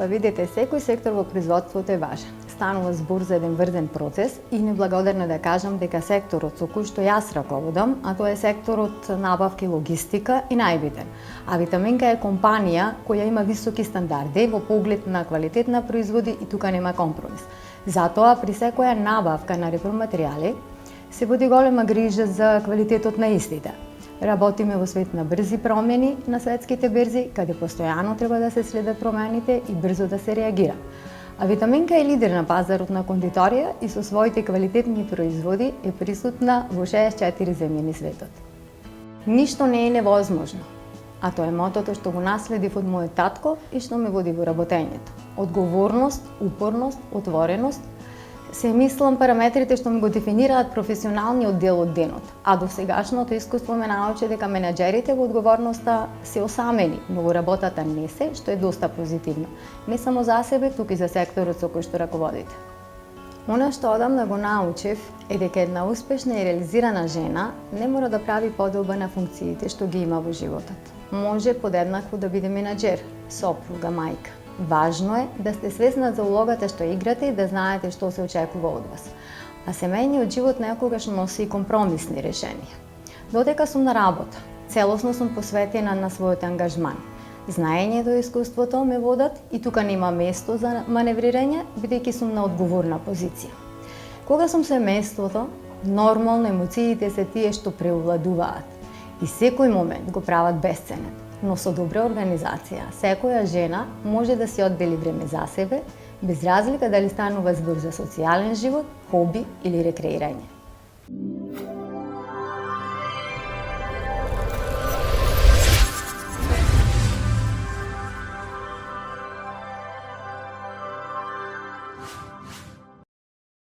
Па видите, секој сектор во производството е важен. Станува збор за еден врзен процес и неблагодарно да кажам дека секторот со кој што јас раководам, а тоа е секторот набавки и логистика и најбитен. А Витаминка е компанија која има високи стандарди во поглед на квалитет на производи и тука нема компромис. Затоа при секоја набавка на репроматеријали се води голема грижа за квалитетот на истите. Работиме во свет на брзи промени на светските берзи, каде постојано треба да се следат промените и брзо да се реагира. А Витаминка е лидер на пазарот на кондиторија и со своите квалитетни производи е присутна во 64 земји на светот. Ништо не е невозможно, а тоа е мотото што го наследив од мојот татко и што ме води во работењето. Одговорност, упорност, отвореност се мислам параметрите што ми го дефинираат професионалниот дел од денот, а до сегашното искуство ме научи дека менаџерите во одговорноста се осамени, но во работата не се, што е доста позитивно. Не само за себе, туку и за секторот со кој што раководите. Она што одамна го научив е дека една успешна и реализирана жена не мора да прави поделба на функциите што ги има во животот. Може подеднакво да биде менаџер, сопруга, мајка. Важно е да сте свесна за улогата што играте и да знаете што се очекува од вас. А семејниот живот некогаш носи и компромисни решенија. Додека сум на работа, целосно сум посветена на својот ангажман. Знаењето и искуството ме водат и тука нема место за маневрирање, бидејќи сум на одговорна позиција. Кога сум со семејството, нормално емоциите се тие што преовладуваат и секој момент го прават бесценен. Но со добра организација, секоја жена може да си оддели време за себе, без разлика дали станува збор за социјален живот, хоби или рекреирање.